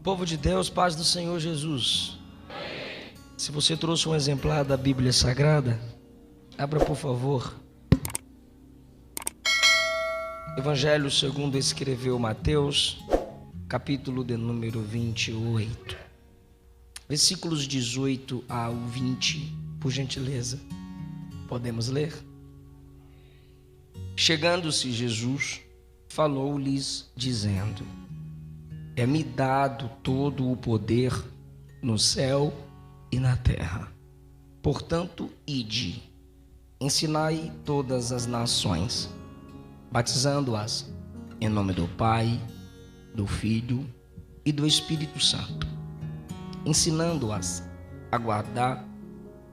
Povo de Deus, paz do Senhor Jesus. Se você trouxe um exemplar da Bíblia Sagrada, abra por favor. Evangelho segundo escreveu Mateus, capítulo de número 28. Versículos 18 ao 20, por gentileza. Podemos ler? Chegando-se Jesus, falou-lhes dizendo: é-me dado todo o poder no céu e na terra. Portanto, ide, ensinai todas as nações, batizando-as em nome do Pai, do Filho e do Espírito Santo, ensinando-as a guardar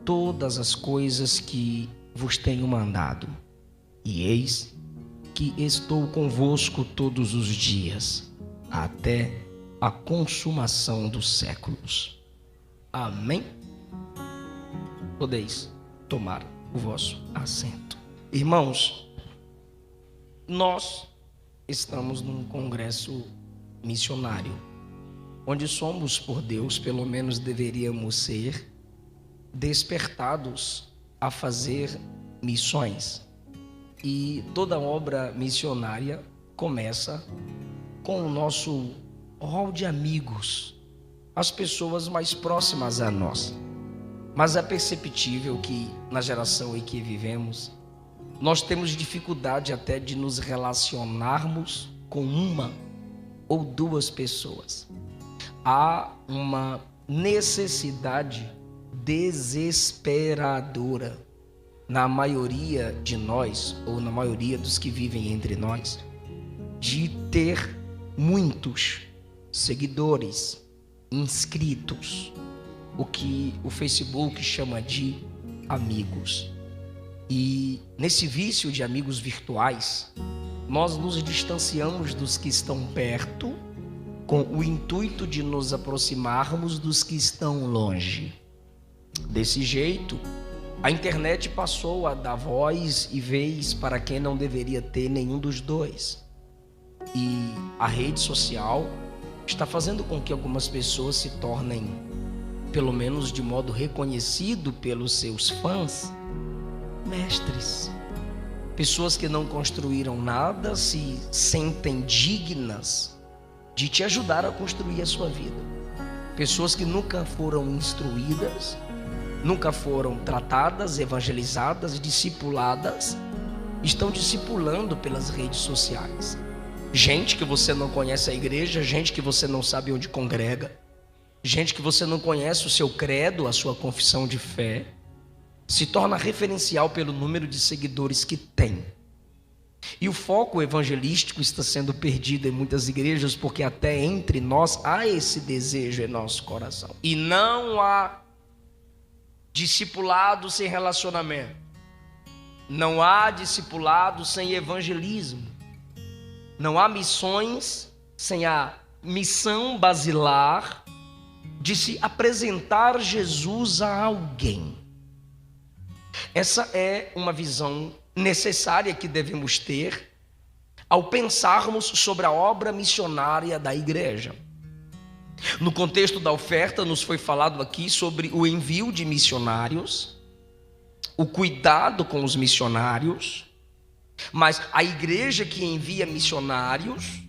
todas as coisas que vos tenho mandado. E eis que estou convosco todos os dias, até a consumação dos séculos. Amém? Podeis tomar o vosso assento. Irmãos, nós estamos num congresso missionário, onde somos por Deus, pelo menos deveríamos ser, despertados a fazer missões. E toda obra missionária começa com o nosso rol de amigos, as pessoas mais próximas a nós. Mas é perceptível que na geração em que vivemos, nós temos dificuldade até de nos relacionarmos com uma ou duas pessoas. Há uma necessidade desesperadora na maioria de nós, ou na maioria dos que vivem entre nós, de ter muitos seguidores, inscritos, o que o Facebook chama de amigos. E nesse vício de amigos virtuais, nós nos distanciamos dos que estão perto, com o intuito de nos aproximarmos dos que estão longe. Desse jeito, a internet passou a dar voz e vez para quem não deveria ter nenhum dos dois. E a rede social está fazendo com que algumas pessoas se tornem, pelo menos de modo reconhecido pelos seus fãs, mestres. Pessoas que não construíram nada se sentem dignas de te ajudar a construir a sua vida. Pessoas que nunca foram instruídas, nunca foram tratadas, evangelizadas, discipuladas, estão discipulando pelas redes sociais. Gente que você não conhece a igreja, gente que você não sabe onde congrega, gente que você não conhece o seu credo, a sua confissão de fé, se torna referencial pelo número de seguidores que tem. E o foco evangelístico está sendo perdido em muitas igrejas, porque até entre nós há esse desejo em nosso coração. E não há discipulado sem relacionamento. Não há discipulado sem evangelismo. Não há missões sem a missão basilar de se apresentar Jesus a alguém. Essa é uma visão necessária que devemos ter ao pensarmos sobre a obra missionária da igreja. No contexto da oferta, nos foi falado aqui sobre o envio de missionários, o cuidado com os missionários, mas a igreja que envia missionários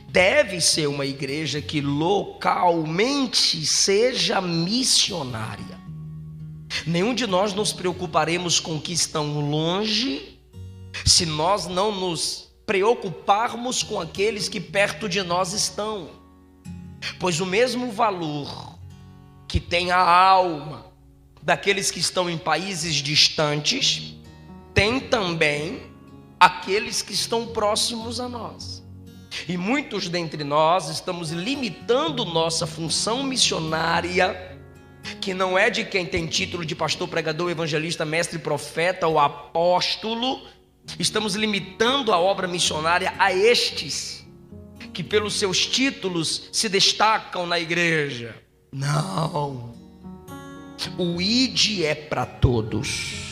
deve ser uma igreja que localmente seja missionária. Nenhum de nós nos preocuparemos com que estão longe se nós não nos preocuparmos com aqueles que perto de nós estão. Pois o mesmo valor que tem a alma daqueles que estão em países distantes, tem também aqueles que estão próximos a nós. E muitos dentre nós estamos limitando nossa função missionária, que não é de quem tem título de pastor, pregador, evangelista, mestre, profeta ou apóstolo. Estamos limitando a obra missionária a estes que pelos seus títulos se destacam na igreja. Não. O ID é para todos.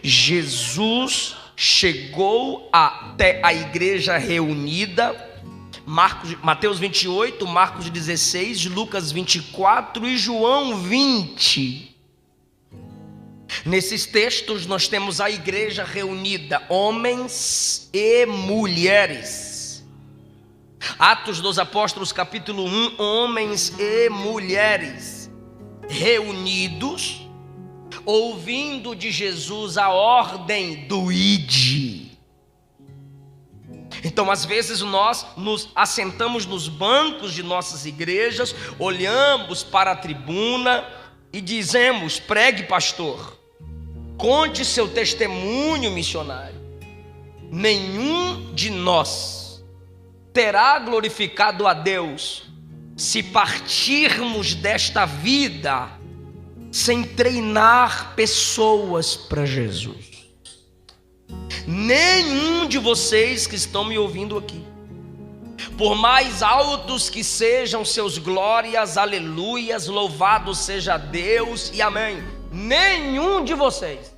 Jesus chegou até a igreja reunida Mateus 28, Marcos 16, Lucas 24 e João 20. Nesses textos nós temos a igreja reunida, homens e mulheres. Atos dos Apóstolos, capítulo 1, homens e mulheres reunidos, ouvindo de Jesus a ordem do ide. Então, às vezes nós nos assentamos nos bancos de nossas igrejas, olhamos para a tribuna e dizemos: pregue, pastor, conte seu testemunho missionário. Nenhum de nós terá glorificado a Deus se partirmos desta vida sem treinar pessoas para Jesus. Nenhum de vocês que estão me ouvindo aqui, por mais altos que sejam seus glórias, aleluias, louvado seja Deus e amém, nenhum de vocês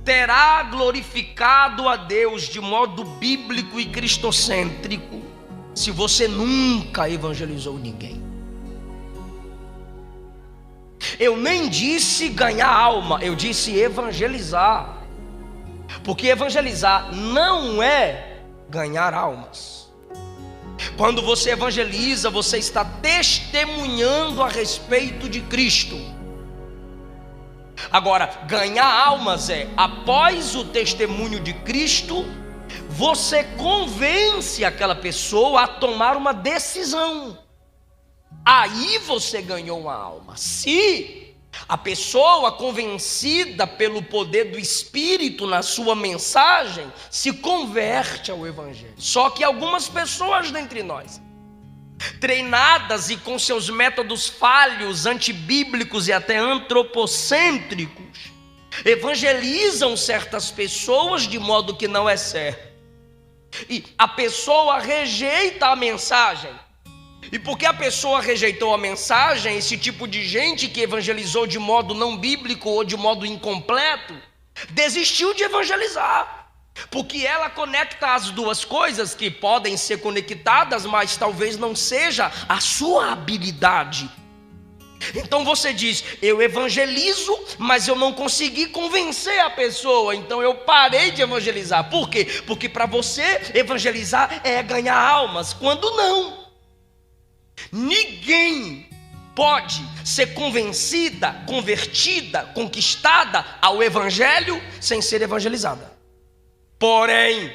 terá glorificado a Deus de modo bíblico e cristocêntrico se você nunca evangelizou ninguém. Eu nem disse ganhar alma, eu disse evangelizar. Porque evangelizar não é ganhar almas. Quando você evangeliza, você está testemunhando a respeito de Cristo. Agora, ganhar almas é, após o testemunho de Cristo, você convence aquela pessoa a tomar uma decisão. Aí você ganhou uma alma. Se a pessoa convencida pelo poder do Espírito na sua mensagem se converte ao Evangelho. Só que algumas pessoas dentre nós, treinadas e com seus métodos falhos, antibíblicos e até antropocêntricos, evangelizam certas pessoas de modo que não é certo. E a pessoa rejeita a mensagem. E porque a pessoa rejeitou a mensagem, esse tipo de gente que evangelizou de modo não bíblico ou de modo incompleto, desistiu de evangelizar. Porque ela conecta as duas coisas que podem ser conectadas, mas talvez não seja a sua habilidade. Então você diz: eu evangelizo, mas eu não consegui convencer a pessoa, então eu parei de evangelizar. Por quê? Porque para você evangelizar é ganhar almas, quando não. Ninguém pode ser convencida, convertida, conquistada ao evangelho sem ser evangelizada. Porém,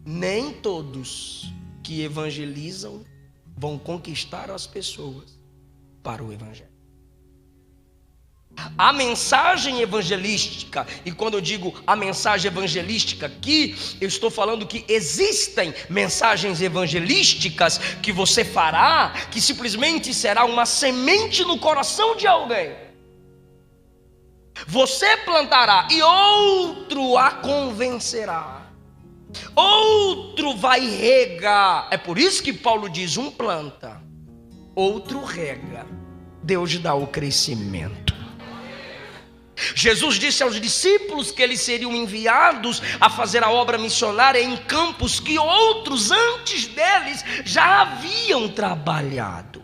nem todos que evangelizam vão conquistar as pessoas para o evangelho. A mensagem evangelística, e quando eu digo a mensagem evangelística aqui, eu estou falando que existem mensagens evangelísticas que você fará, que simplesmente será uma semente no coração de alguém. Você plantará e outro a convencerá. Outro vai regar. É por isso que Paulo diz: um planta, outro rega, Deus dá o crescimento. Jesus disse aos discípulos que eles seriam enviados a fazer a obra missionária em campos que outros antes deles já haviam trabalhado.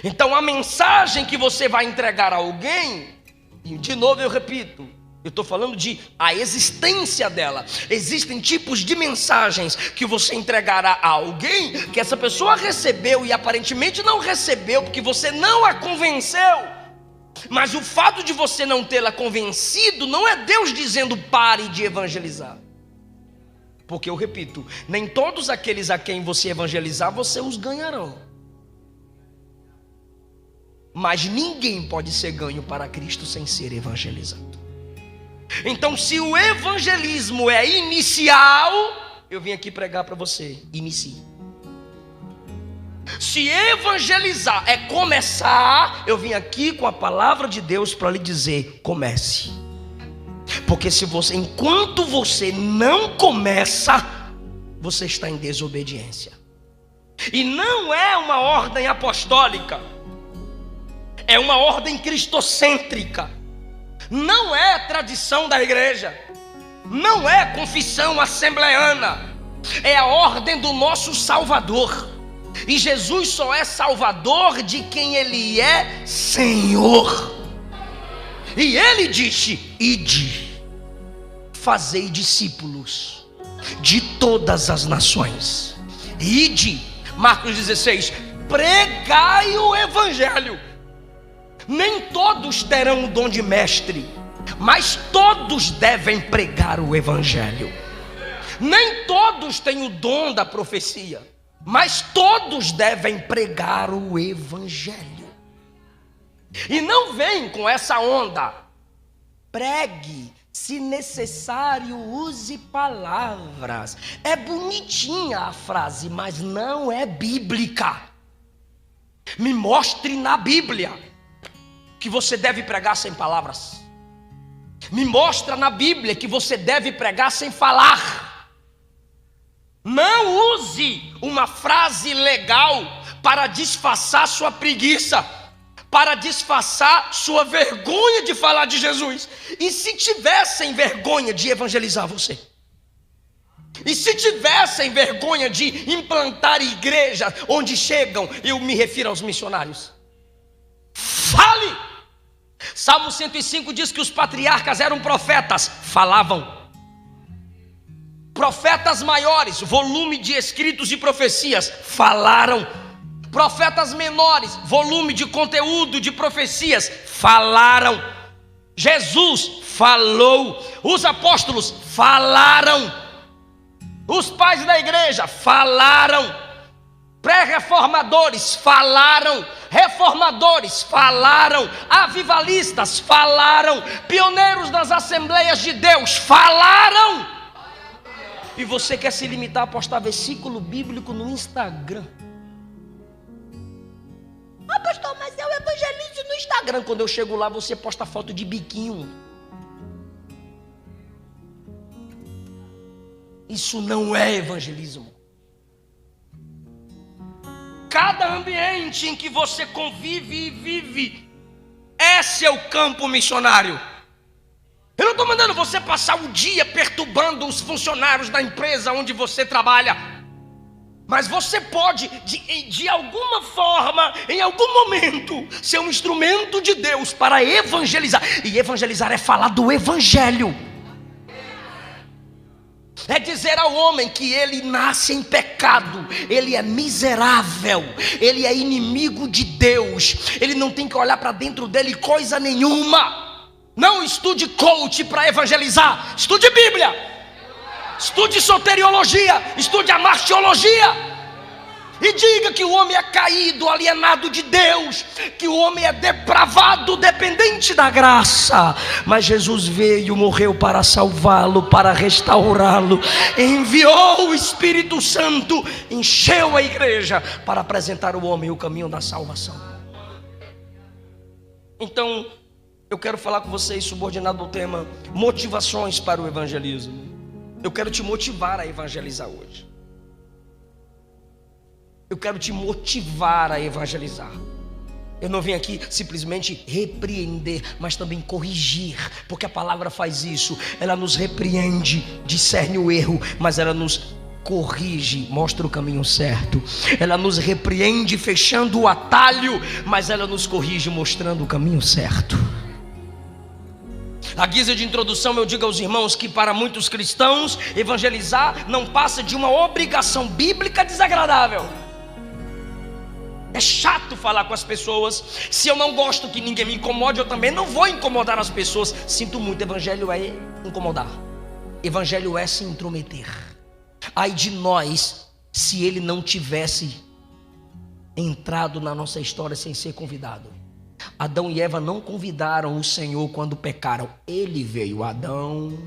Então a mensagem que você vai entregar a alguém, e de novo eu repito, eu estou falando de a existência dela. Existem tipos de mensagens que você entregará a alguém que essa pessoa recebeu e aparentemente não recebeu porque você não a convenceu. Mas o fato de você não tê-la convencido não é Deus dizendo pare de evangelizar. Porque eu repito, nem todos aqueles a quem você evangelizar, você os ganharão. Mas ninguém pode ser ganho para Cristo sem ser evangelizado. Então, se o evangelismo é inicial, eu vim aqui pregar para você: inicie. Se evangelizar é começar, eu vim aqui com a palavra de Deus para lhe dizer: comece. Porque se você, enquanto você não começa, você está em desobediência. E não é uma ordem apostólica, é uma ordem cristocêntrica. Não é tradição da igreja, não é confissão assembleana, é a ordem do nosso Salvador. E Jesus só é Salvador de quem Ele é Senhor. E Ele disse: ide, fazei discípulos de todas as nações. Ide, Marcos 16, pregai o Evangelho. Nem todos terão o dom de mestre, mas todos devem pregar o Evangelho. Nem todos têm o dom da profecia, mas todos devem pregar o Evangelho. E não vem com essa onda: pregue, se necessário use palavras. É bonitinha a frase, mas não é bíblica. Me mostre na Bíblia que você deve pregar sem palavras. Me mostra na Bíblia que você deve pregar sem falar. Não use uma frase legal para disfarçar sua preguiça, para disfarçar sua vergonha de falar de Jesus. E se tivessem vergonha de evangelizar você? E se tivessem vergonha de implantar igrejas onde chegam, eu me refiro aos missionários? Fale! Salmo 105 diz que os patriarcas eram profetas, falavam. Profetas maiores, volume de escritos e profecias, falaram. Profetas menores, volume de conteúdo de profecias, falaram. Jesus falou. Os apóstolos falaram. Os pais da igreja falaram. Pré-reformadores falaram. Reformadores falaram. Avivalistas falaram. Pioneiros das Assembleias de Deus falaram. E você quer se limitar a postar versículo bíblico no Instagram? Ah, pastor, mas eu evangelizo no Instagram. Quando eu chego lá, você posta foto de biquinho. Isso não é evangelismo. Cada ambiente em que você convive e vive é seu campo missionário. Eu não estou mandando você passar o dia perturbando os funcionários da empresa onde você trabalha. Mas você pode, de alguma forma, em algum momento, ser um instrumento de Deus para evangelizar. E evangelizar é falar do Evangelho. É dizer ao homem que ele nasce em pecado, ele é miserável, ele é inimigo de Deus, ele não tem que olhar para dentro dele coisa nenhuma. Não estude coach para evangelizar, estude Bíblia, estude soteriologia, estude a martiologia. E diga que o homem é caído, alienado de Deus, que o homem é depravado, dependente da graça. Mas Jesus veio, morreu para salvá-lo, para restaurá-lo, enviou o Espírito Santo, encheu a igreja para apresentar ao homem o caminho da salvação. Então, eu quero falar com vocês subordinado ao tema motivações para o evangelismo. Eu quero te motivar a evangelizar hoje. Eu quero te motivar a evangelizar. Eu não vim aqui simplesmente repreender, mas também corrigir, porque a palavra faz isso. Ela nos repreende, discerne o erro, mas ela nos corrige, mostra o caminho certo. Ela nos repreende fechando o atalho, mas ela nos corrige mostrando o caminho certo. A guisa de introdução, eu digo aos irmãos que para muitos cristãos evangelizar não passa de uma obrigação bíblica desagradável. É chato falar com as pessoas. Se eu não gosto que ninguém me incomode, eu também não vou incomodar as pessoas. Sinto muito, evangelho é incomodar. Evangelho é se intrometer. Ai de nós, se ele não tivesse entrado na nossa história sem ser convidado. Adão e Eva não convidaram o Senhor quando pecaram. Ele veio, Adão.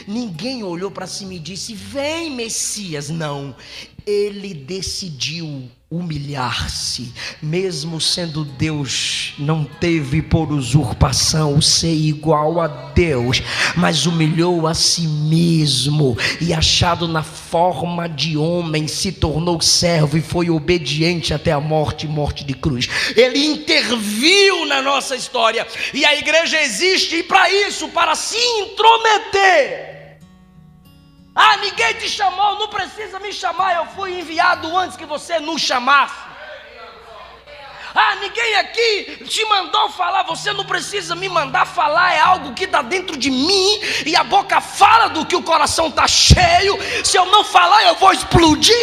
Ninguém olhou para cima e disse: vem Messias. Não, ele decidiu humilhar-se, mesmo sendo Deus, não teve por usurpação ser igual a Deus, mas humilhou a si mesmo e, achado na forma de homem, se tornou servo e foi obediente até a morte, morte de cruz. Ele interviu na nossa história, e a igreja existe para isso, para se intrometer Ah, ninguém te chamou, não precisa me chamar, eu fui enviado antes que você nos chamasse. Ah, ninguém aqui te mandou falar, você não precisa me mandar falar, é algo que está dentro de mim, e a boca fala do que o coração está cheio. Se eu não falar, eu vou explodir,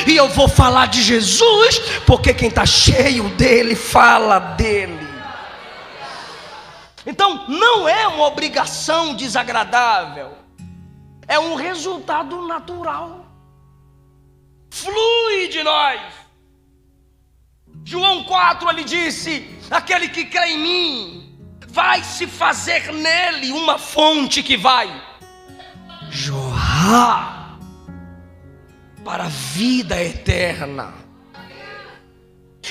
e eu vou falar de Jesus, porque quem está cheio dele, fala dele. Então, não é uma obrigação desagradável, é um resultado natural, flui de nós. João 4, ele disse: aquele que crê em mim, vai se fazer nele uma fonte que vai jorrar para a vida eterna.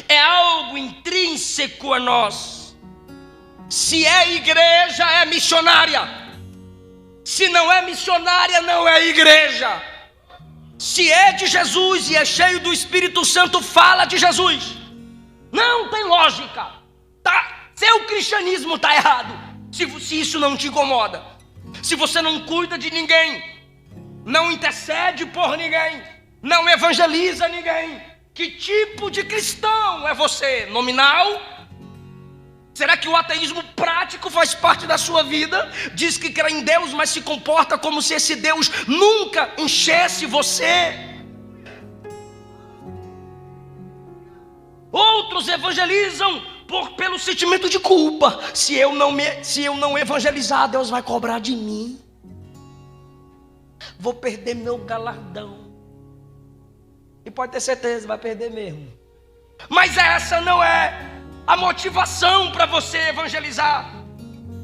É algo intrínseco a nós. Se é igreja, é missionária. Se não é missionária, não é igreja. Se é de Jesus e é cheio do Espírito Santo, fala de Jesus. Não tem lógica. Seu cristianismo está errado. Se isso não te incomoda. Se você não cuida de ninguém, não intercede por ninguém, não evangeliza ninguém, que tipo de cristão é você? Nominal? Será que o ateísmo prático faz parte da sua vida? Diz que crê em Deus, mas se comporta como se esse Deus nunca enchesse você. Outros evangelizam pelo sentimento de culpa. Se eu não evangelizar, Deus vai cobrar de mim. Vou perder meu galardão. E pode ter certeza, vai perder mesmo. Mas essa não é a motivação para você evangelizar.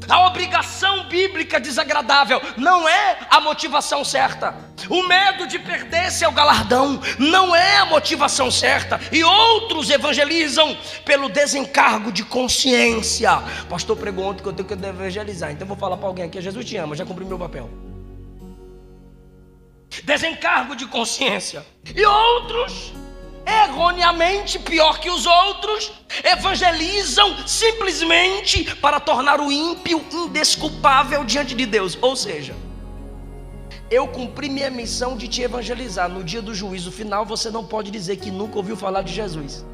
A obrigação bíblica desagradável não é a motivação certa. O medo de perder seu galardão não é a motivação certa. E outros evangelizam pelo desencargo de consciência. O pastor pregou ontem que eu tenho que evangelizar, então eu vou falar para alguém aqui: Jesus te ama, já cumpri meu papel. Desencargo de consciência. E outros, erroneamente, pior que os outros, evangelizam simplesmente para tornar o ímpio indesculpável diante de Deus. Ou seja, eu cumpri minha missão de te evangelizar. No dia do juízo final, você não pode dizer que nunca ouviu falar de Jesus.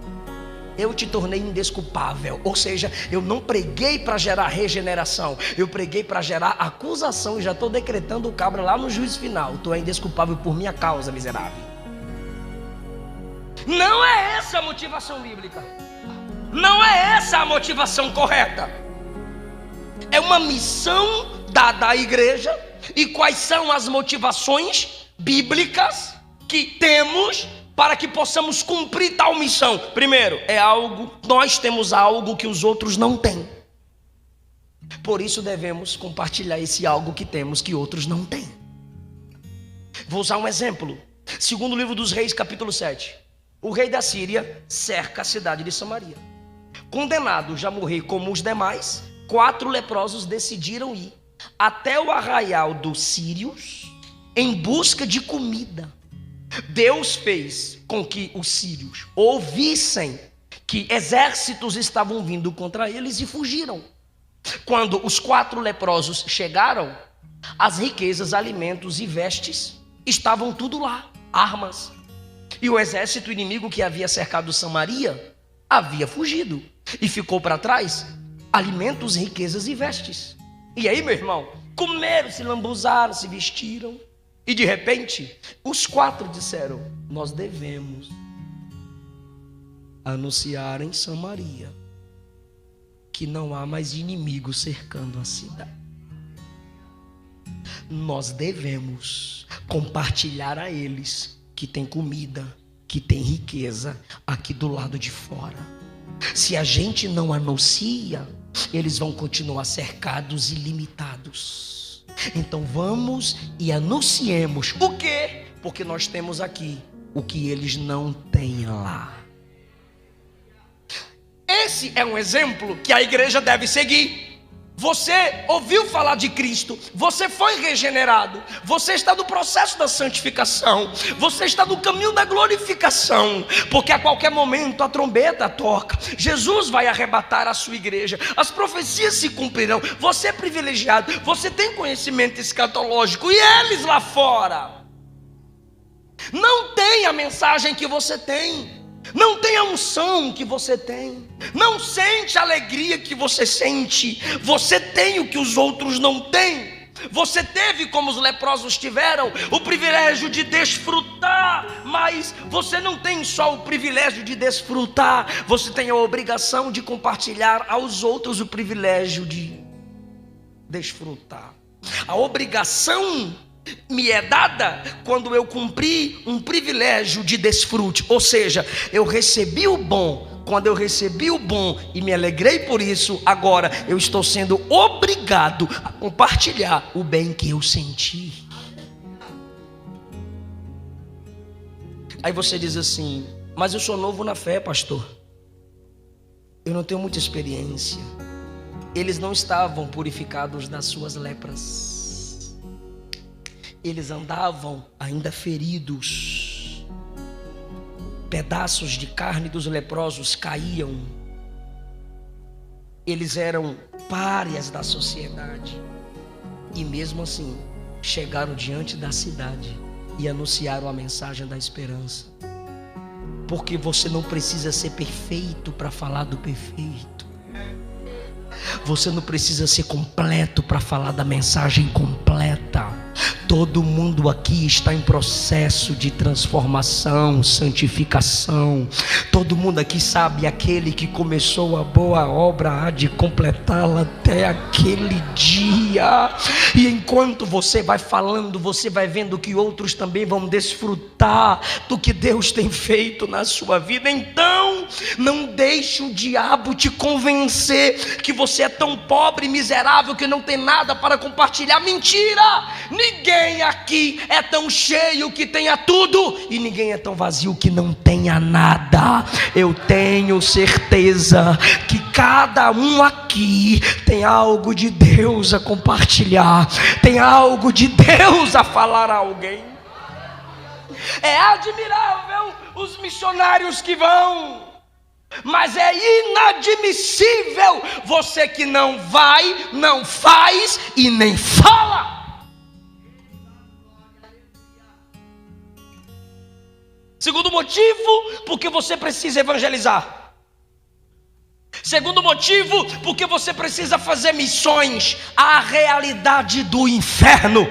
Eu te tornei indesculpável. Ou seja, eu não preguei para gerar regeneração, eu preguei para gerar acusação. E já estou decretando o cabra lá no juízo final: tu é indesculpável por minha causa, miserável. Não é essa a motivação bíblica. Não é essa a motivação correta. É uma missão dada à igreja. E quais são as motivações bíblicas que temos para que possamos cumprir tal missão? Primeiro, nós temos algo que os outros não têm. Por isso devemos compartilhar esse algo que temos que outros não têm. Vou usar um exemplo. Segundo livro dos Reis, capítulo 7. O rei da Síria cerca a cidade de Samaria. Condenados a morrer como os demais, 4 leprosos decidiram ir até o arraial dos sírios em busca de comida. Deus fez com que os sírios ouvissem que exércitos estavam vindo contra eles e fugiram. Quando os 4 leprosos chegaram, as riquezas, alimentos e vestes estavam tudo lá, armas. E o exército inimigo que havia cercado Samaria havia fugido e ficou para trás alimentos, riquezas e vestes. E aí, meu irmão, comeram, se lambuzaram, se vestiram. E de repente, os 4 disseram: nós devemos anunciar em Samaria que não há mais inimigos cercando a cidade. Nós devemos compartilhar a eles que tem comida, que tem riqueza aqui do lado de fora. Se a gente não anuncia, eles vão continuar cercados e limitados. Então vamos e anunciemos. O quê? Porque nós temos aqui o que eles não têm lá. Esse é um exemplo que a igreja deve seguir. Você ouviu falar de Cristo, você foi regenerado, você está no processo da santificação, você está no caminho da glorificação, porque a qualquer momento a trombeta toca, Jesus vai arrebatar a sua igreja, as profecias se cumprirão. Você é privilegiado, você tem conhecimento escatológico, e eles lá fora Não tem a mensagem que você tem, não tem a unção que você tem, não sente a alegria que você sente. Você tem o que os outros não têm. Você teve, como os leprosos tiveram, o privilégio de desfrutar, mas você não tem só o privilégio de desfrutar, você tem a obrigação de compartilhar aos outros o privilégio de desfrutar. A obrigação me é dada quando eu cumpri um privilégio de desfrute, ou seja, eu recebi o bom. Quando eu recebi o bom e me alegrei por isso, agora eu estou sendo obrigado a compartilhar o bem que eu senti. Aí você diz assim: mas eu sou novo na fé, pastor, eu não tenho muita experiência. Eles não estavam purificados das suas lepras, eles andavam ainda feridos. Pedaços de carne dos leprosos caíam. Eles eram párias da sociedade. E mesmo assim, chegaram diante da cidade e anunciaram a mensagem da esperança. Porque você não precisa ser perfeito para falar do perfeito. Você não precisa ser completo para falar da mensagem completa. Todo mundo aqui está em processo de transformação, santificação. Todo mundo aqui sabe: aquele que começou a boa obra há de completá-la até aquele dia. E enquanto você vai falando, você vai vendo que outros também vão desfrutar do que Deus tem feito na sua vida. Então, não deixe o diabo te convencer que você é tão pobre e miserável que não tem nada para compartilhar. Mentira! Ninguém aqui é tão cheio que tenha tudo, e ninguém é tão vazio que não tenha nada. Eu tenho certeza que cada um aqui tem algo de Deus a compartilhar, tem algo de Deus a falar a alguém. É admirável os missionários que vão, mas é inadmissível você que não vai, não faz e nem fala. Segundo motivo, porque você precisa evangelizar. Segundo motivo, porque você precisa fazer missões à realidade do inferno.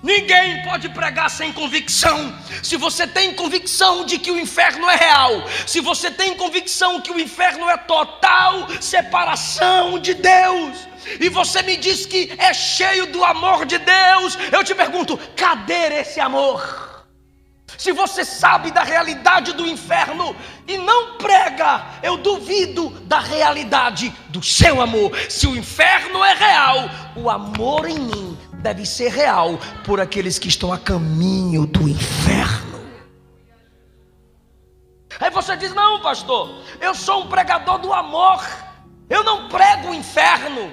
Ninguém pode pregar sem convicção. Se você tem convicção de que o inferno é real, se você tem convicção que o inferno é total separação de Deus, e você me diz que é cheio do amor de Deus, eu te pergunto: cadê esse amor? Se você sabe da realidade do inferno e não prega, eu duvido da realidade do seu amor. Se o inferno é real, o amor em mim deve ser real por aqueles que estão a caminho do inferno. Aí você diz: não, pastor, eu sou um pregador do amor, eu não prego o inferno,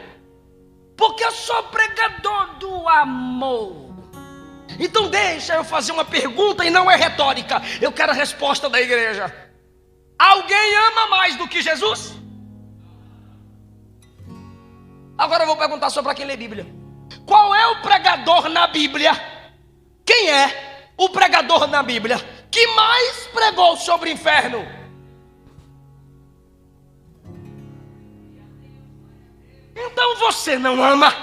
porque eu sou pregador do amor. Então deixa eu fazer uma pergunta, e não é retórica, eu quero a resposta da igreja. Alguém ama mais do que Jesus? Agora eu vou perguntar só para quem lê Bíblia. Qual é o pregador na Bíblia? Quem é o pregador na Bíblia que mais pregou sobre o inferno? Então você não ama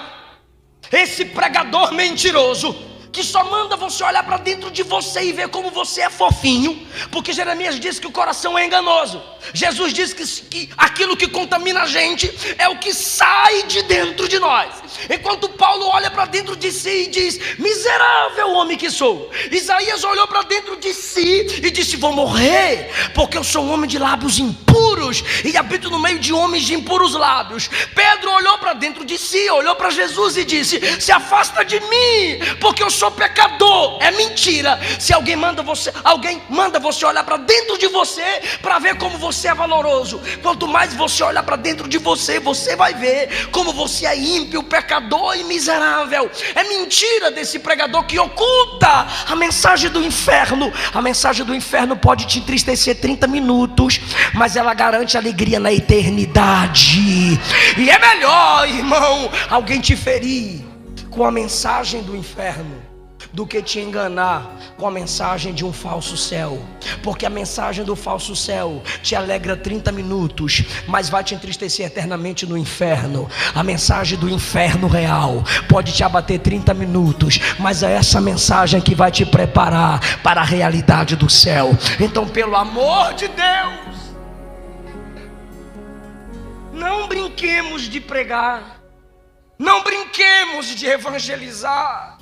esse pregador mentiroso, que só manda você olhar para dentro de você e ver como você é fofinho, porque Jeremias diz que o coração é enganoso. Jesus diz que aquilo que contamina a gente é o que sai de dentro de nós. Enquanto Paulo olha para dentro de si e diz: miserável homem que sou. Isaías olhou para dentro de si e disse: vou morrer, porque eu sou um homem de lábios impuros e habito no meio de homens de impuros lábios. Pedro olhou para dentro de si, olhou para Jesus e disse: se afasta de mim, porque eu sou pecador. É mentira. Se alguém manda você olhar para dentro de você para ver como você é valoroso. Quanto mais você olhar para dentro de você, você vai ver como você é ímpio, pecador e miserável. É mentira desse pregador que oculta a mensagem do inferno. A mensagem do inferno pode te entristecer 30 minutos, mas ela garante alegria na eternidade. E é melhor, irmão, alguém te ferir com a mensagem do inferno, do que te enganar com a mensagem de um falso céu. Porque a mensagem do falso céu te alegra 30 minutos, mas vai te entristecer eternamente no inferno. A mensagem do inferno real pode te abater 30 minutos, mas é essa mensagem que vai te preparar para a realidade do céu. Então, pelo amor de Deus, não brinquemos de pregar, não brinquemos de evangelizar.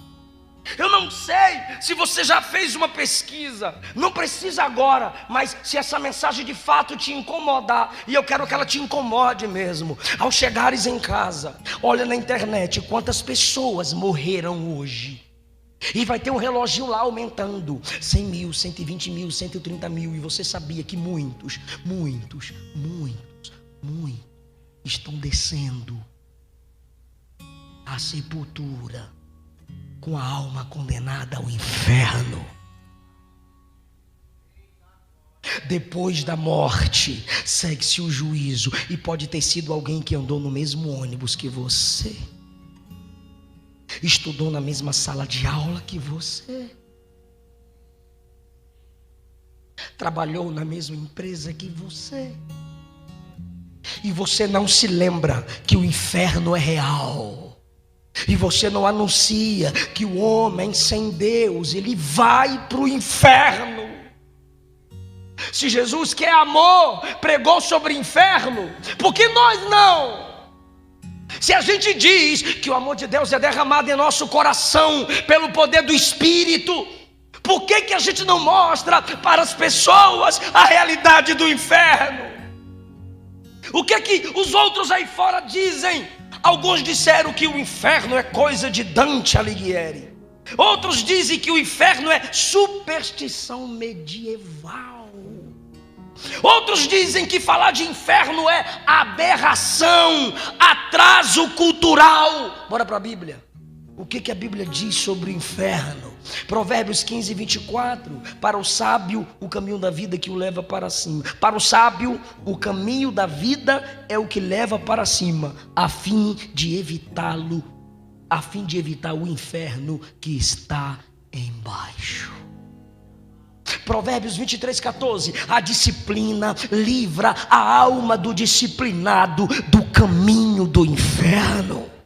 Eu não sei se você já fez uma pesquisa, não precisa agora, mas se essa mensagem de fato te incomodar, e eu quero que ela te incomode mesmo, ao chegares em casa, olha na internet quantas pessoas morreram hoje, e vai ter um relógio lá aumentando, 100 mil, 120 mil, 130 mil, e você sabia que muitos estão descendo à sepultura com a alma condenada ao inferno. Depois da morte segue-se o juízo, e pode ter sido alguém que andou no mesmo ônibus que você, estudou na mesma sala de aula que você, trabalhou na mesma empresa que você, e você não se lembra que o inferno é real. E você não anuncia que o homem sem Deus, ele vai para o inferno. Se Jesus, que é amor, pregou sobre inferno, por que nós não? Se a gente diz que o amor de Deus é derramado em nosso coração pelo poder do Espírito, por que a gente não mostra para as pessoas a realidade do inferno? O que os outros aí fora dizem? Alguns disseram que o inferno é coisa de Dante Alighieri. Outros dizem que o inferno é superstição medieval. Outros dizem que falar de inferno é aberração, atraso cultural. Bora para a Bíblia. O que a Bíblia diz sobre o inferno? Provérbios 15, 24. Para o sábio, o caminho da vida que o leva para cima. Para o sábio, o caminho da vida é o que leva para cima, a fim de evitar o inferno que está embaixo. Provérbios 23, 14. A disciplina livra a alma do disciplinado do caminho do inferno.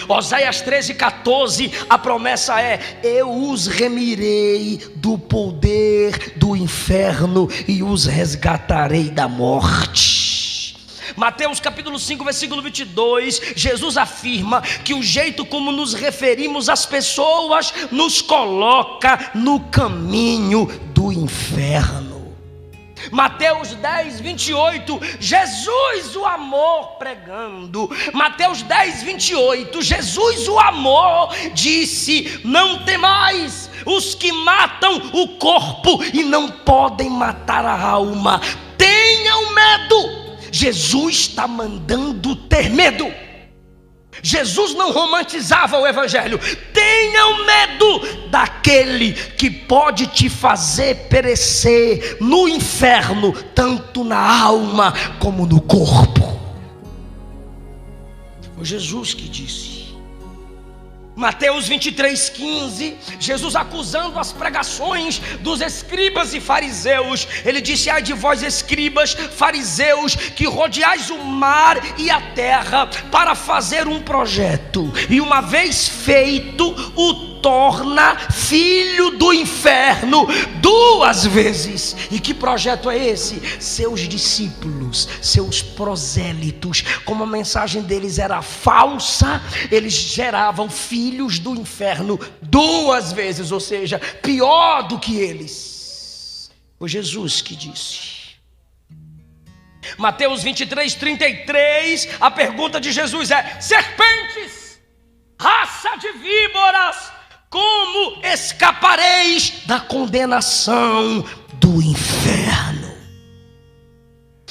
Oséias 13, 14, a promessa é: eu os remirei do poder do inferno e os resgatarei da morte. Mateus capítulo 5, versículo 22, Jesus afirma que o jeito como nos referimos às pessoas nos coloca no caminho do inferno. Mateus 10, 28, Jesus o amor pregando. Mateus 10, 28, Jesus o amor disse: não temais os que matam o corpo e não podem matar a alma, tenham medo. Jesus está mandando ter medo. Jesus não romantizava o evangelho. Tenham medo daquele que pode te fazer perecer no inferno, tanto na alma como no corpo. Foi Jesus que disse. Mateus 23, 15, Jesus acusando as pregações dos escribas e fariseus, ele disse: ai de vós escribas, fariseus, que rodeais o mar e a terra para fazer um projeto, e uma vez feito o torna filho do inferno 2 vezes. E que projeto é esse? Seus discípulos, seus prosélitos, como a mensagem deles era falsa, eles geravam filhos do inferno 2 vezes, ou seja, pior do que eles. Foi Jesus que disse. Mateus 23, 33, a pergunta de Jesus é: serpentes, raça de víboras, como escapareis da condenação do inferno?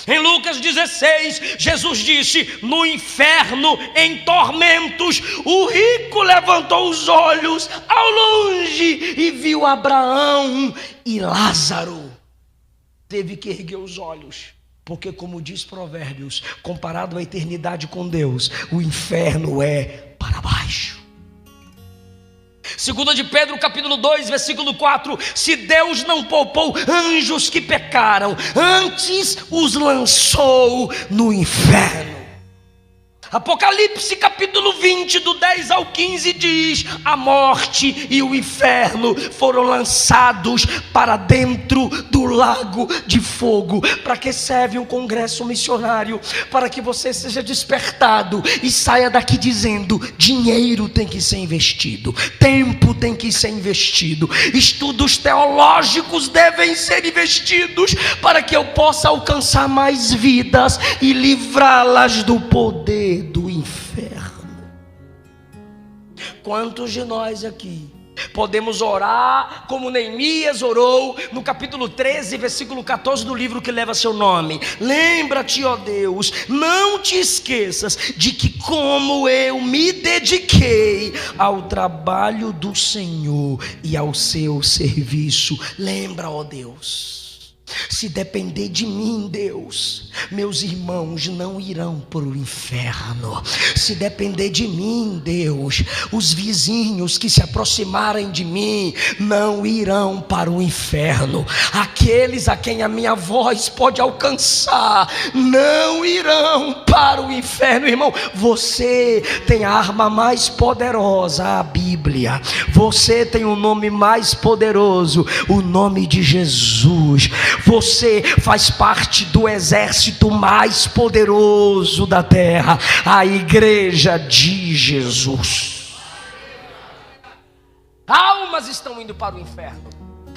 Em Lucas 16, Jesus disse: no inferno, em tormentos, o rico levantou os olhos ao longe e viu Abraão e Lázaro. Teve que erguer os olhos, porque, como diz Provérbios, comparado à eternidade com Deus, o inferno é para baixo. Segunda de Pedro, capítulo 2, versículo 4: se Deus não poupou anjos que pecaram, antes os lançou no inferno. Apocalipse capítulo 20, do 10 ao 15 diz: a morte e o inferno foram lançados para dentro do lago de fogo. Para que serve um congresso missionário? Para que você seja despertado e saia daqui dizendo: dinheiro tem que ser investido, tempo tem que ser investido, estudos teológicos devem ser investidos, para que eu possa alcançar mais vidas e livrá-las do poder do inferno. Quantos de nós aqui podemos orar como Neemias orou no capítulo 13, versículo 14 do livro que leva seu nome? Lembra-te, ó Deus, não te esqueças de que como eu me dediquei ao trabalho do Senhor e ao seu serviço. Lembra, ó Deus. Se depender de mim, Deus, meus irmãos não irão para o inferno. Se depender de mim, Deus, os vizinhos que se aproximarem de mim não irão para o inferno. Aqueles a quem a minha voz pode alcançar não irão para o inferno. Irmão, você tem a arma mais poderosa, a Bíblia. Você tem o nome mais poderoso, o nome de Jesus. Você faz parte do exército mais poderoso da terra, a igreja de Jesus. Almas estão indo para o inferno,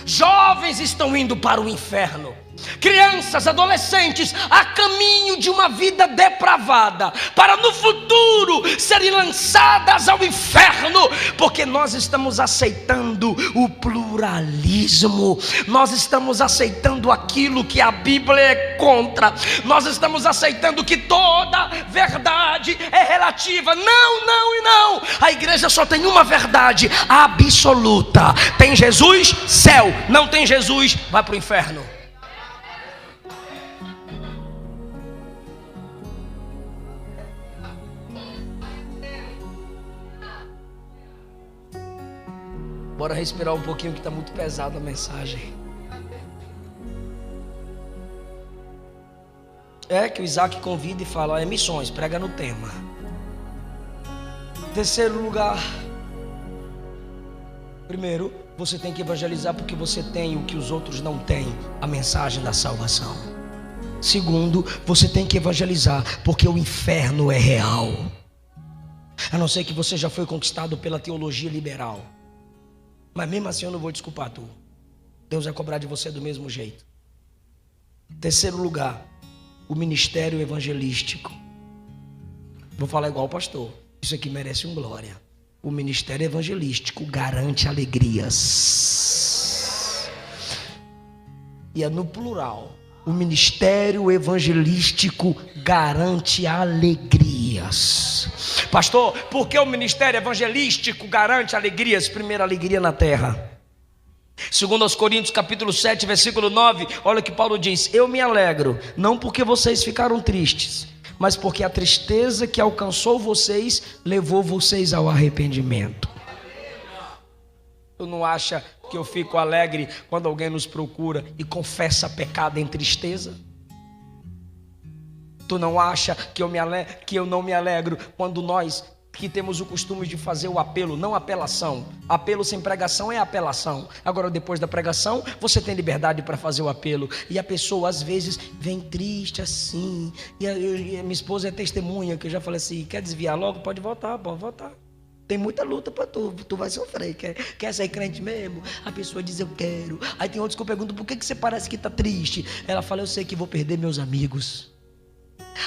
jovens estão indo para o inferno, crianças, adolescentes a caminho de uma vida depravada, para no futuro serem lançadas ao inferno, porque nós estamos aceitando o pluralismo, nós estamos aceitando aquilo que a Bíblia é contra, nós estamos aceitando que toda verdade é relativa. Não, não e não. A igreja só tem uma verdade absoluta: tem Jesus, céu; não tem Jesus, vai para o inferno. Bora respirar um pouquinho, que está muito pesada a mensagem. É que o Isaac convida e fala: é missões, prega no tema. Terceiro lugar, primeiro, você tem que evangelizar porque você tem o que os outros não têm, a mensagem da salvação. Segundo, você tem que evangelizar porque o inferno é real. A não ser que você já foi conquistado pela teologia liberal, mas mesmo assim eu não vou desculpar tu. Deus vai cobrar de você do mesmo jeito. Terceiro lugar, o ministério evangelístico. Vou falar igual o pastor. Isso aqui merece um glória. O ministério evangelístico garante alegrias. E é no plural. O ministério evangelístico garante alegrias. Pastor, por que o ministério evangelístico garante alegrias? Primeira, alegria na terra. Segundo aos Coríntios capítulo 7, versículo 9, olha o que Paulo diz: eu me alegro, não porque vocês ficaram tristes, mas porque a tristeza que alcançou vocês levou vocês ao arrependimento. Tu não acha que eu fico alegre quando alguém nos procura e confessa pecado em tristeza? Tu não acha que eu não me alegro quando nós que temos o costume de fazer o apelo, não apelação. Apelo sem pregação é apelação. Agora, depois da pregação, você tem liberdade para fazer o apelo. E a pessoa às vezes vem triste assim. E a minha esposa é testemunha, que eu já falei assim: quer desviar logo? Pode voltar, pode voltar. Tem muita luta para tu vai sofrer. Quer ser crente mesmo? A pessoa diz: eu quero. Aí tem outros que eu pergunto: por que você parece que está triste? Ela fala: eu sei que vou perder meus amigos,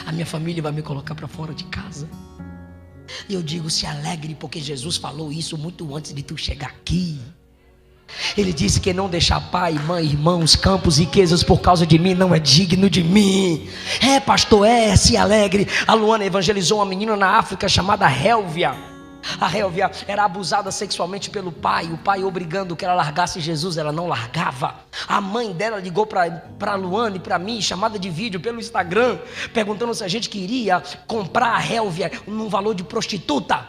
a minha família vai me colocar para fora de casa. E eu digo: se alegre, porque Jesus falou isso muito antes de tu chegar aqui. Ele disse que não deixar pai, mãe, irmãos, campos, riquezas por causa de mim não é digno de mim. É, pastor, se alegre. A Luana evangelizou uma menina na África chamada Hélvia. A Hélvia era abusada sexualmente pelo pai, o pai obrigando que ela largasse Jesus, ela não largava. A mãe dela ligou para Luana e para mim, chamada de vídeo pelo Instagram, perguntando se a gente queria comprar a Hélvia num valor de prostituta.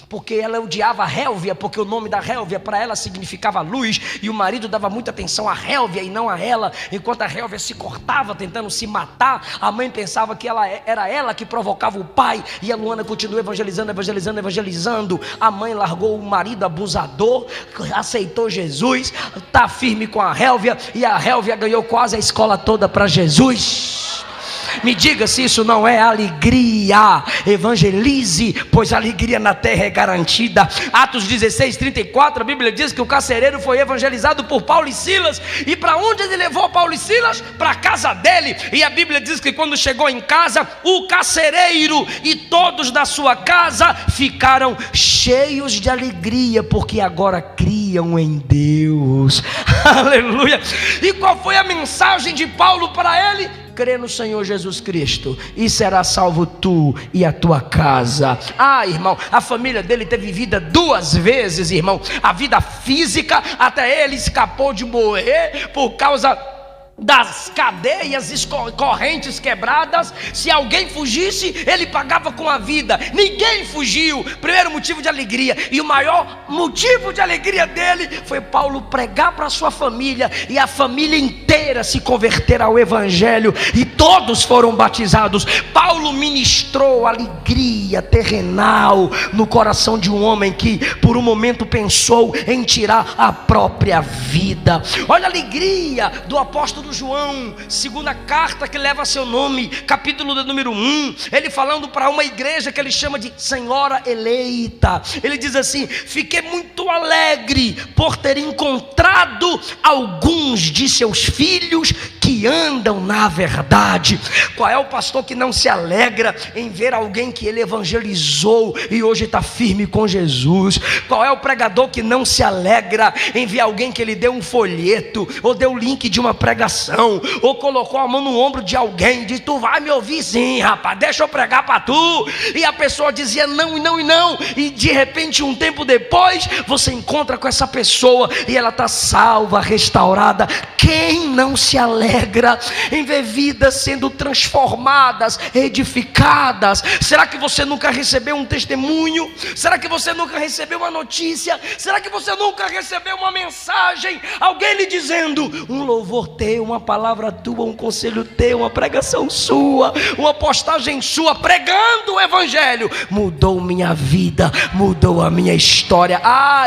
porque ela odiava a rélvia, porque o nome da rélvia para ela significava luz, e o marido dava muita atenção à rélvia e não a ela. Enquanto a rélvia se cortava tentando se matar, a mãe pensava que era ela que provocava o pai, e a Luana continuou evangelizando. A mãe largou o marido abusador, aceitou Jesus, está firme com a rélvia, e a rélvia ganhou quase a escola toda para Jesus. Me diga se isso não é alegria. Evangelize, pois a alegria na terra é garantida. Atos 16:34, a Bíblia diz que o carcereiro foi evangelizado por Paulo e Silas. E para onde ele levou Paulo e Silas? Para a casa dele. E a Bíblia diz que quando chegou em casa, o carcereiro e todos da sua casa ficaram cheios de alegria, porque agora criam em Deus. Aleluia. E qual foi a mensagem de Paulo para ele? Crê no Senhor Jesus Cristo e será salvo tu e a tua casa. Irmão, a família dele teve vida 2 vezes, irmão. A vida física, até ele escapou de morrer por causa das cadeias correntes quebradas. Se alguém fugisse, ele pagava com a vida. Ninguém fugiu. Primeiro motivo de alegria. E o maior motivo de alegria dele foi Paulo pregar para a sua família, e a família inteira se converter ao evangelho, e todos foram batizados. Paulo ministrou alegria terrenal no coração de um homem que por um momento pensou em tirar a própria vida. Olha a alegria do apóstolo João, segunda carta que leva seu nome, capítulo número 1, ele falando para uma igreja que ele chama de senhora eleita. Ele diz assim: fiquei muito alegre por ter encontrado alguns de seus filhos que andam na verdade. Qual é o pastor que não se alegra em ver alguém que ele evangelizou e hoje está firme com Jesus? Qual é o pregador que não se alegra em ver alguém que ele deu um folheto, ou deu o link de uma pregação, ou colocou a mão no ombro de alguém e disse: tu vai me ouvir sim, rapaz, deixa eu pregar para tu. E a pessoa dizia não, e não, e não, e de repente um tempo depois você encontra com essa pessoa e ela está salva, restaurada. Quem não se alegra em ver vidas sendo transformadas, edificadas? Será que você nunca recebeu um testemunho? Será que você nunca recebeu uma notícia? Será que você nunca recebeu uma mensagem, alguém lhe dizendo: um louvor teu, uma palavra tua, um conselho teu, uma pregação sua, uma postagem sua, pregando o evangelho, mudou minha vida, mudou a minha história?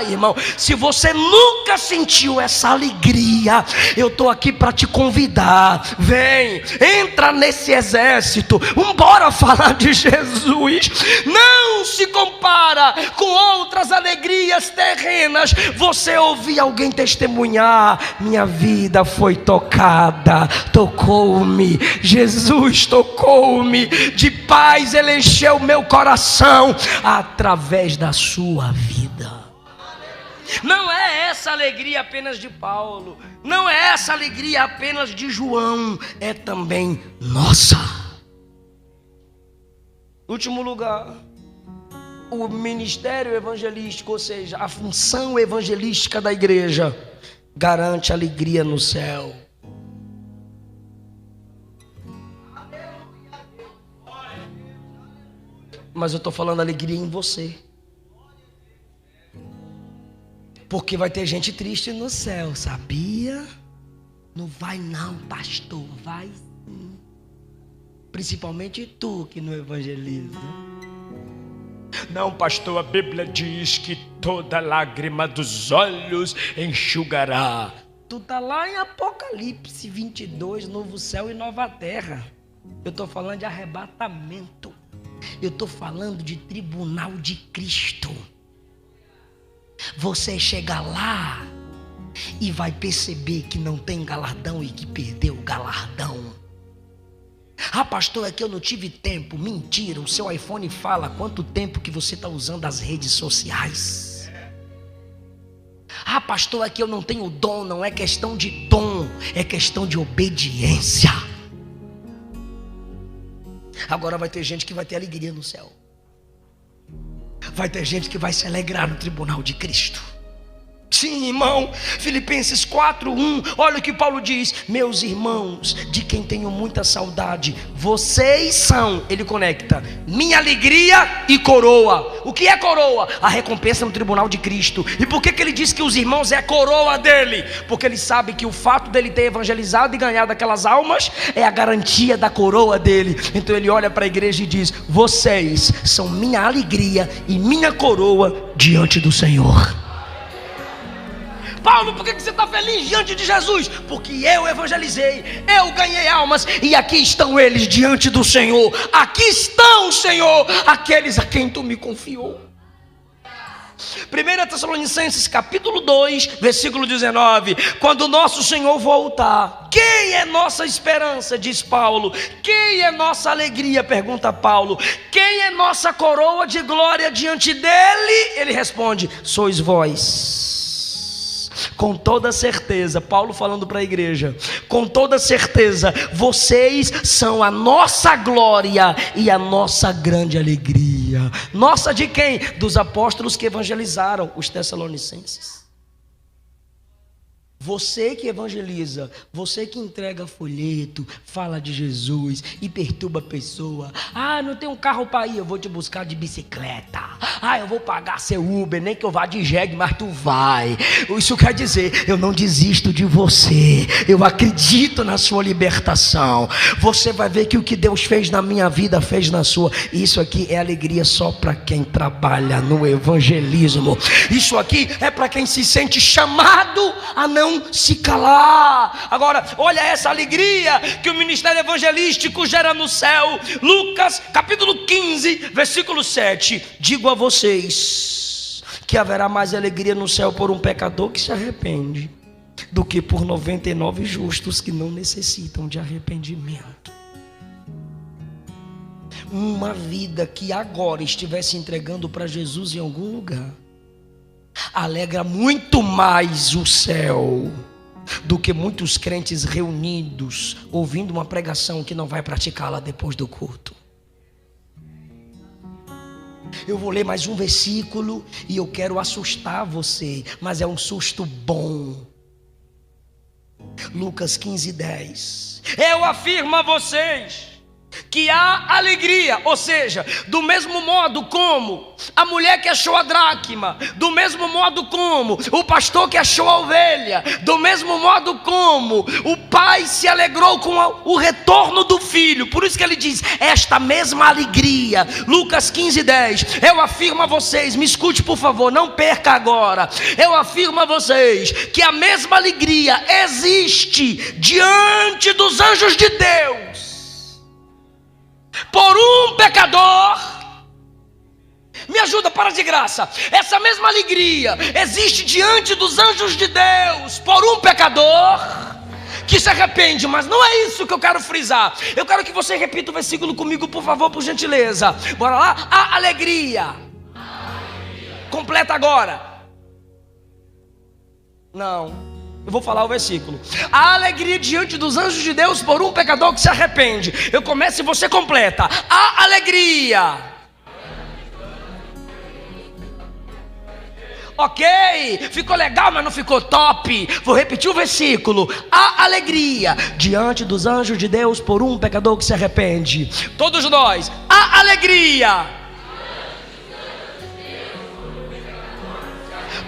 Irmão, se você nunca sentiu essa alegria, eu estou aqui para te convidar. Vem, entra nesse exército, bora falar de Jesus. Não se compara com outras alegrias terrenas. Você ouvir alguém testemunhar: minha vida foi tocada, tocou-me, Jesus tocou-me, de paz ele encheu meu coração através da sua vida. Não é essa alegria apenas de Paulo, não é essa alegria apenas de João, é também nossa. Último lugar, o ministério evangelístico, ou seja, a função evangelística da igreja, garante alegria no céu. Mas eu estou falando alegria em você, porque vai ter gente triste no céu, sabia? Não vai não, pastor, vai sim. Principalmente tu que não evangeliza. Não, pastor, a Bíblia diz que toda lágrima dos olhos enxugará. Tu está lá em Apocalipse 22, novo céu e nova terra. Eu estou falando de arrebatamento. Eu estou falando de tribunal de Cristo. Você chega lá e vai perceber que não tem galardão e que perdeu o galardão. Pastor, é que eu não tive tempo. Mentira, o seu iPhone fala quanto tempo que você está usando as redes sociais. Pastor, é que eu não tenho dom. Não é questão de dom, é questão de obediência. Agora vai ter gente que vai ter alegria no céu. Vai ter gente que vai se alegrar no tribunal de Cristo. Sim, irmão, Filipenses 4:1, olha o que Paulo diz: meus irmãos, de quem tenho muita saudade, vocês são, ele conecta, minha alegria e coroa. O que é coroa? A recompensa no tribunal de Cristo. E por que ele diz que os irmãos é coroa dele? Porque ele sabe que o fato dele ter evangelizado e ganhado aquelas almas é a garantia da coroa dele. Então ele olha para a igreja e diz: vocês são minha alegria e minha coroa diante do Senhor. Paulo, por que você está feliz diante de Jesus? Porque eu evangelizei, eu ganhei almas, e aqui estão eles diante do Senhor. Aqui estão, Senhor, aqueles a quem tu me confiou. 1 Tessalonicenses capítulo 2, versículo 19: quando o nosso Senhor voltar, quem é nossa esperança? Diz Paulo. Quem é nossa alegria? Pergunta Paulo. Quem é nossa coroa de glória diante dele? Ele responde: sois vós. Com toda certeza, Paulo falando para a igreja, com toda certeza, vocês são a nossa glória e a nossa grande alegria. Nossa de quem? Dos apóstolos que evangelizaram os Tessalonicenses. Você que evangeliza, você que entrega folheto, fala de Jesus e perturba a pessoa. Ah, não tem um carro para ir, eu vou te buscar de bicicleta. Ah, eu vou pagar seu Uber, nem que eu vá de jegue, mas tu vai. Isso quer dizer, eu não desisto de você, eu acredito na sua libertação. Você vai ver que o que Deus fez na minha vida, fez na sua. Isso aqui é alegria só para quem trabalha no evangelismo. Isso aqui é para quem se sente chamado a não se calar. Agora, olha essa alegria que o ministério evangelístico gera no céu. Lucas capítulo 15, versículo 7: digo a vocês que haverá mais alegria no céu por um pecador que se arrepende do que por 99 justos que não necessitam de arrependimento. Uma vida que agora estivesse entregando para Jesus em algum lugar alegra muito mais o céu do que muitos crentes reunidos ouvindo uma pregação que não vai praticá-la depois do culto. Eu vou ler mais um versículo e eu quero assustar você, mas é um susto bom. Lucas 15:10: eu afirmo a vocês que há alegria, ou seja, do mesmo modo como a mulher que achou a dracma, do mesmo modo como o pastor que achou a ovelha, do mesmo modo como o pai se alegrou com o retorno do filho. Por isso que ele diz, esta mesma alegria. Lucas 15:10: eu afirmo a vocês, me escute por favor, não perca agora. Eu afirmo a vocês que a mesma alegria existe diante dos anjos de Deus por um pecador. Me ajuda, para de graça. Essa mesma alegria existe diante dos anjos de Deus por um pecador que se arrepende. Mas não é isso que eu quero frisar. Eu quero que você repita o versículo comigo, por favor, por gentileza. Bora lá? A alegria. Completa agora. Não, eu vou falar o versículo. A alegria diante dos anjos de Deus por um pecador que se arrepende. Eu começo e você completa. A alegria. Ok, ficou legal, mas não ficou top. Vou repetir o versículo. A alegria diante dos anjos de Deus por um pecador que se arrepende. Todos nós. A alegria.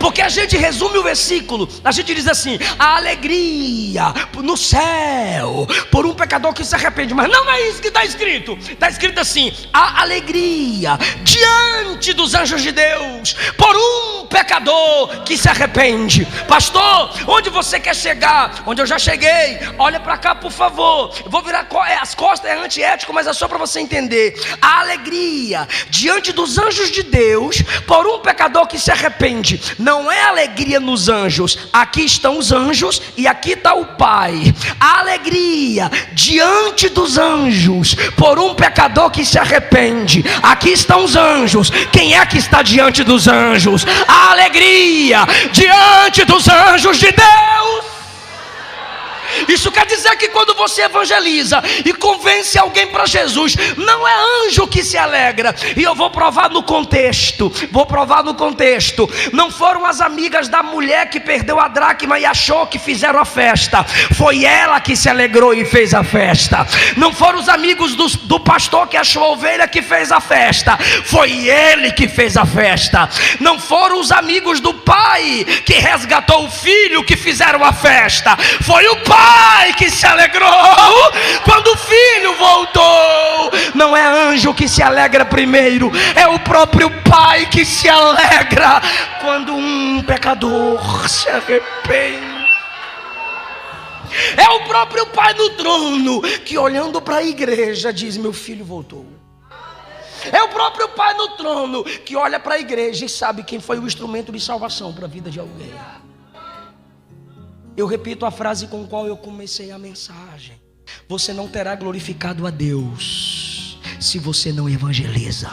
Porque a gente resume o versículo, a gente diz assim: a alegria no céu por um pecador que se arrepende. Mas não é isso que está escrito. Está escrito assim: a alegria diante dos anjos de Deus por um pecador que se arrepende. Pastor, onde você quer chegar? Onde eu já cheguei. Olha para cá, por favor. Eu vou virar as costas, é antiético, mas é só para você entender. A alegria diante dos anjos de Deus por um pecador que se arrepende. Não é alegria nos anjos. Aqui estão os anjos e aqui está o Pai. A alegria diante dos anjos por um pecador que se arrepende. Aqui estão os anjos. Quem é que está diante dos anjos? A alegria diante dos anjos de Deus. Isso quer dizer que quando você evangeliza e convence alguém para Jesus, não é anjo que se alegra. E eu vou provar no contexto. Não foram as amigas da mulher que perdeu a dracma e achou que fizeram a festa. Foi ela que se alegrou e fez a festa. Não foram os amigos do pastor que achou a ovelha que fez a festa. Foi ele que fez a festa. Não foram os amigos do pai que resgatou o filho que fizeram a festa. Foi o pai que se alegrou quando o filho voltou. Não é anjo que se alegra primeiro, é o próprio pai que se alegra quando um pecador se arrepende. É o próprio pai no trono que, olhando para a igreja, diz: meu filho voltou. É o próprio pai no trono que olha para a igreja e sabe quem foi o instrumento de salvação para a vida de alguém. Eu repito a frase com a qual eu comecei a mensagem: você não terá glorificado a Deus se você não evangeliza.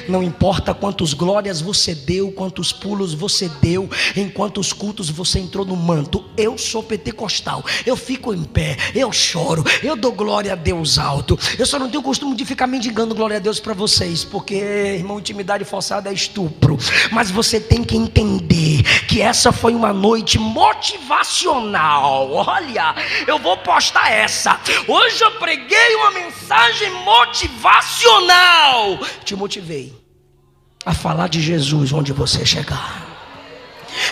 Não importa quantos glórias você deu, quantos pulos você deu, em quantos cultos você entrou no manto. Eu sou pentecostal, eu fico em pé, eu choro, eu dou glória a Deus alto. Eu só não tenho o costume de ficar mendigando glória a Deus para vocês, porque, irmão, intimidade forçada é estupro. Mas você tem que entender que essa foi uma noite motivacional. Olha, eu vou postar essa. Hoje eu preguei uma mensagem motivacional. Te motivei a falar de Jesus onde você chegar.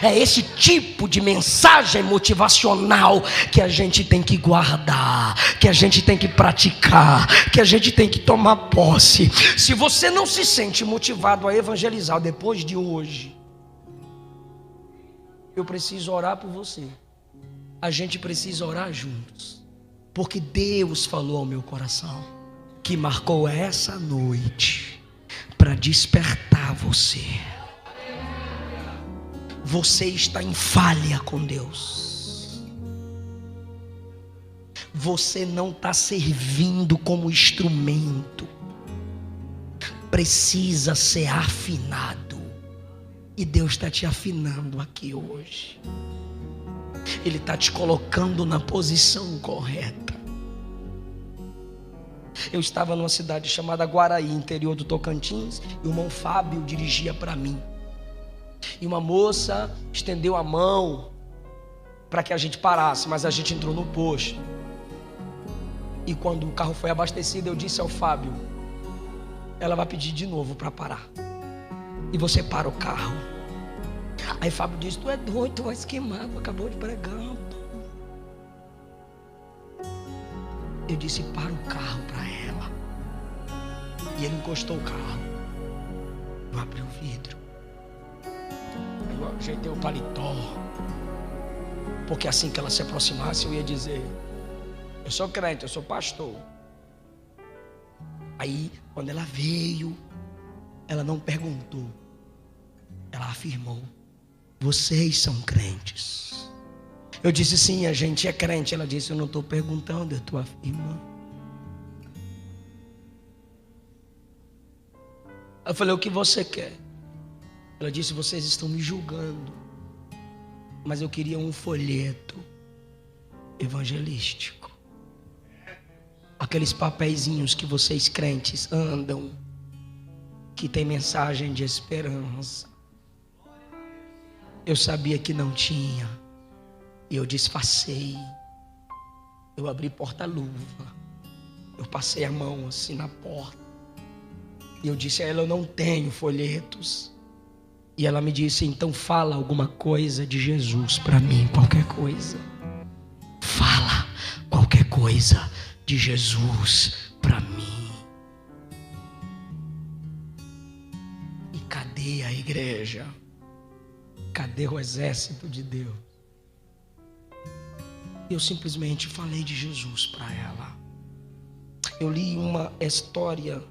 É esse tipo de mensagem motivacional que a gente tem que guardar, que a gente tem que praticar, que a gente tem que tomar posse. Se você não se sente motivado a evangelizar depois de hoje, eu preciso orar por você. A gente precisa orar juntos, porque Deus falou ao meu coração que marcou essa noite para despertar você. Você está em falha com Deus. Você não está servindo como instrumento. Precisa ser afinado. E Deus está te afinando aqui hoje. Ele está te colocando na posição correta. Eu estava numa cidade chamada Guaraí, interior do Tocantins, e o irmão Fábio dirigia para mim. E uma moça estendeu a mão para que a gente parasse, mas a gente entrou no posto. E quando o carro foi abastecido, eu disse ao Fábio: ela vai pedir de novo para parar. E você para o carro. Aí Fábio disse: tu é doido, tu vai esquemar, acabou de pregar. Eu disse: para o carro para ela. E ele encostou o carro. Eu abri o vidro. Eu ajeitei o paletó, porque assim que ela se aproximasse eu ia dizer: eu sou crente, eu sou pastor. Aí quando ela veio, ela não perguntou, ela afirmou: vocês são crentes? Eu disse: sim, a gente é crente. Ela disse: eu não estou perguntando, eu estou afirmando. Eu falei: o que você quer? Ela disse: vocês estão me julgando, mas eu queria um folheto evangelístico. Aqueles papeizinhos que vocês crentes andam, que tem mensagem de esperança. Eu sabia que não tinha. E eu disfarcei. Eu abri porta-luva. Eu passei a mão assim na porta. E eu disse a ela: eu não tenho folhetos. E ela me disse: então fala alguma coisa de Jesus para mim, qualquer coisa. Fala qualquer coisa de Jesus para mim. E cadê a igreja? Cadê o exército de Deus? Eu simplesmente falei de Jesus para ela. Eu li uma história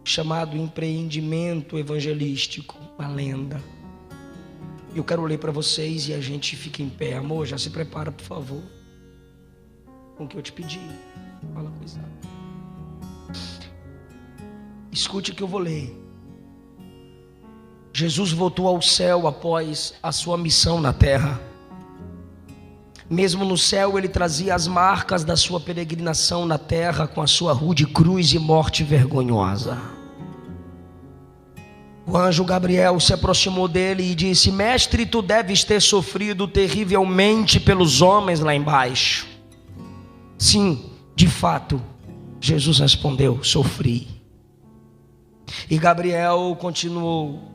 chamada Empreendimento Evangelístico, uma lenda. Eu quero ler para vocês e a gente fica em pé. Amor, já se prepara, por favor, com o que eu te pedi. Fala com Isaac. Escute o que eu vou ler. Jesus voltou ao céu após a sua missão na terra. Mesmo no céu ele trazia as marcas da sua peregrinação na terra com a sua rude cruz e morte vergonhosa. O anjo Gabriel se aproximou dele e disse: Mestre, tu deves ter sofrido terrivelmente pelos homens lá embaixo. Sim, de fato, Jesus respondeu: sofri. E Gabriel continuou: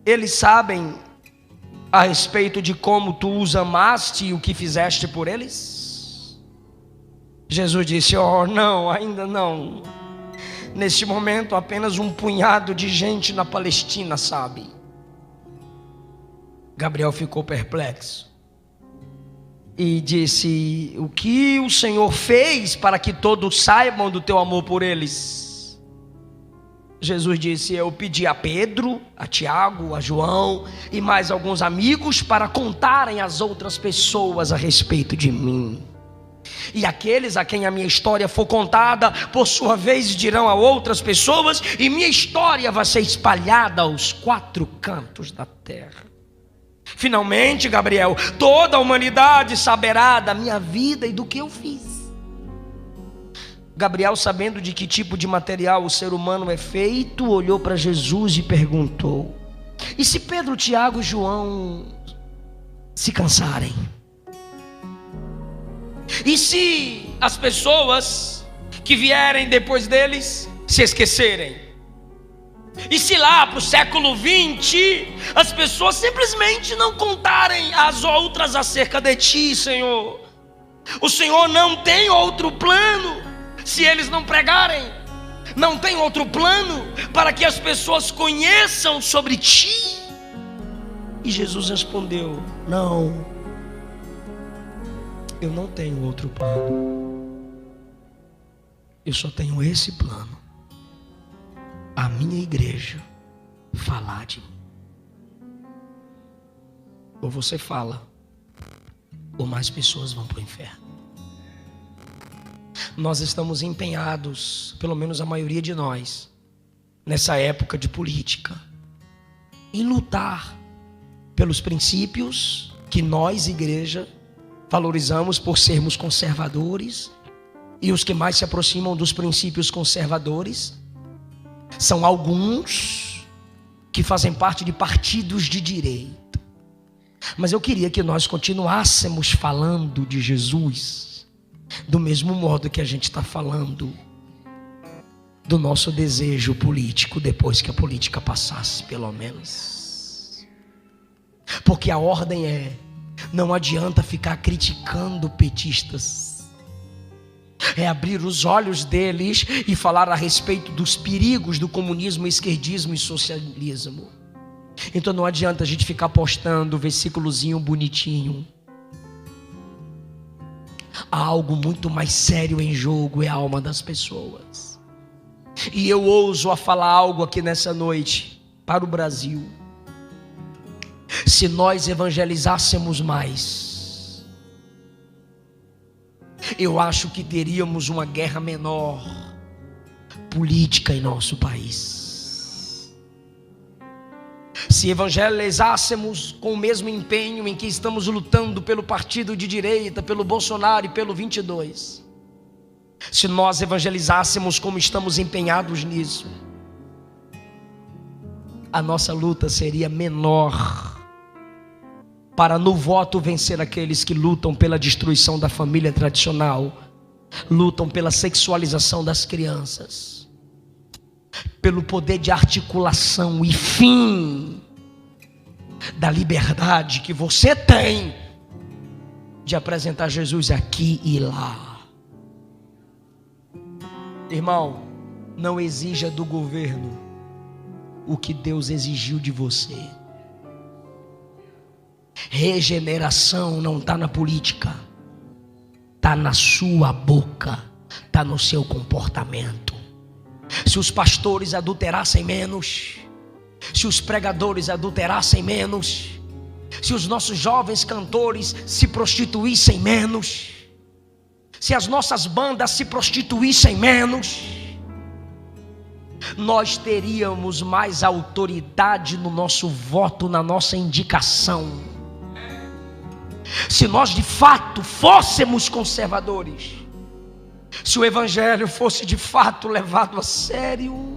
eles sabem a respeito de como tu os amaste e o que fizeste por eles? Jesus disse: oh, não, ainda não. Neste momento apenas um punhado de gente na Palestina sabe. Gabriel ficou perplexo e disse: o que o Senhor fez para que todos saibam do teu amor por eles? Jesus disse: eu pedi a Pedro, a Tiago, a João e mais alguns amigos para contarem às outras pessoas a respeito de mim. E aqueles a quem a minha história for contada, por sua vez dirão a outras pessoas, e minha história vai ser espalhada aos 4 cantos da terra. Finalmente, Gabriel, toda a humanidade saberá da minha vida e do que eu fiz. Gabriel, sabendo de que tipo de material o ser humano é feito, olhou para Jesus e perguntou: e se Pedro, Tiago e João se cansarem? E se as pessoas que vierem depois deles se esquecerem? E se lá para o século 20 as pessoas simplesmente não contarem às outras acerca de ti, Senhor? O Senhor não tem outro plano? Se eles não pregarem, não tem outro plano para que as pessoas conheçam sobre ti? E Jesus respondeu: não, eu não tenho outro plano. Eu só tenho esse plano: a minha igreja falar de mim. Ou você fala, ou mais pessoas vão para o inferno. Nós estamos empenhados, pelo menos a maioria de nós, nessa época de política, em lutar pelos princípios que nós, igreja, valorizamos por sermos conservadores. E os que mais se aproximam dos princípios conservadores são alguns que fazem parte de partidos de direita. Mas eu queria que nós continuássemos falando de Jesus do mesmo modo que a gente está falando do nosso desejo político, depois que a política passasse, pelo menos. Porque a ordem é: não adianta ficar criticando petistas, é abrir os olhos deles e falar a respeito dos perigos do comunismo, esquerdismo e socialismo. Então não adianta a gente ficar postando versículozinho bonitinho. Há algo muito mais sério em jogo, é a alma das pessoas. E eu ouso a falar algo aqui nessa noite para o Brasil. Se nós evangelizássemos mais, eu acho que teríamos uma guerra menor política em nosso país. Se evangelizássemos com o mesmo empenho em que estamos lutando pelo partido de direita, pelo Bolsonaro e pelo 22, se nós evangelizássemos como estamos empenhados nisso, a nossa luta seria menor para no voto vencer aqueles que lutam pela destruição da família tradicional, lutam pela sexualização das crianças, pelo poder de articulação e fim da liberdade que você tem de apresentar Jesus aqui e lá. Irmão, não exija do governo o que Deus exigiu de você. Regeneração não está na política, está na sua boca, está no seu comportamento. Se os pastores adulterassem menos, se os pregadores adulterassem menos, se os nossos jovens cantores se prostituíssem menos, se as nossas bandas se prostituíssem menos, nós teríamos mais autoridade no nosso voto, na nossa indicação. Se nós de fato fôssemos conservadores, se o evangelho fosse de fato levado a sério,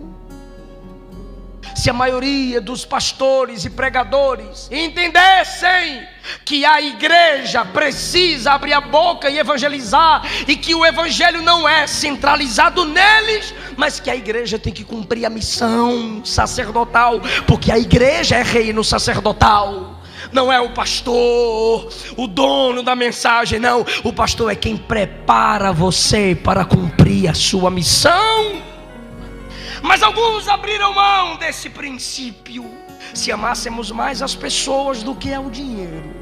se a maioria dos pastores e pregadores entendessem que a igreja precisa abrir a boca e evangelizar, e que o evangelho não é centralizado neles, mas que a igreja tem que cumprir a missão sacerdotal, porque a igreja é reino sacerdotal. Não é o pastor, o dono da mensagem, não. O pastor é quem prepara você para cumprir a sua missão. Mas alguns abriram mão desse princípio. Se amássemos mais as pessoas do que ao dinheiro,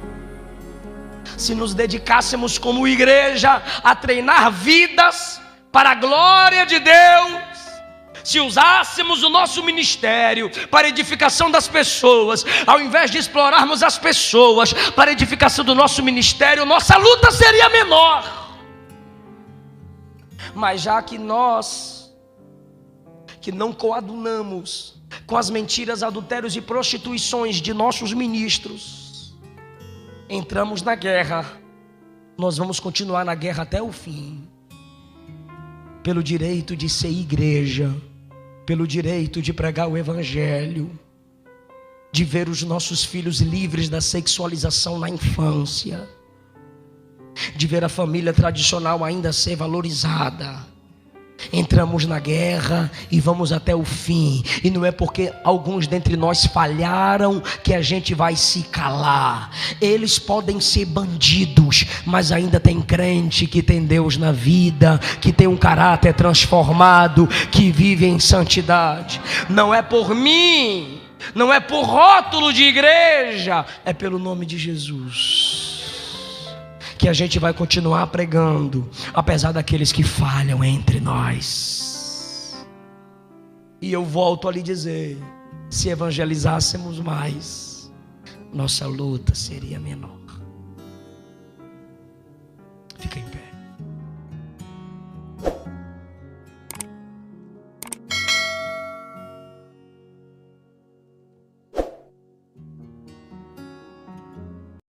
se nos dedicássemos como igreja a treinar vidas para a glória de Deus, se usássemos o nosso ministério para a edificação das pessoas, ao invés de explorarmos as pessoas para a edificação do nosso ministério, nossa luta seria menor. Mas já que nós, que não coadunamos com as mentiras, adultérios e prostituições de nossos ministros, entramos na guerra, nós vamos continuar na guerra até o fim, pelo direito de ser igreja, pelo direito de pregar o evangelho, de ver os nossos filhos livres da sexualização na infância, de ver a família tradicional ainda ser valorizada. Entramos na guerra e vamos até o fim. E não é porque alguns dentre nós falharam que a gente vai se calar. Eles podem ser bandidos, mas ainda tem crente que tem Deus na vida, que tem um caráter transformado, que vive em santidade. Não é por mim, não é por rótulo de igreja, é pelo nome de Jesus que a gente vai continuar pregando, apesar daqueles que falham entre nós. E eu volto a lhe dizer, se evangelizássemos mais, nossa luta seria menor.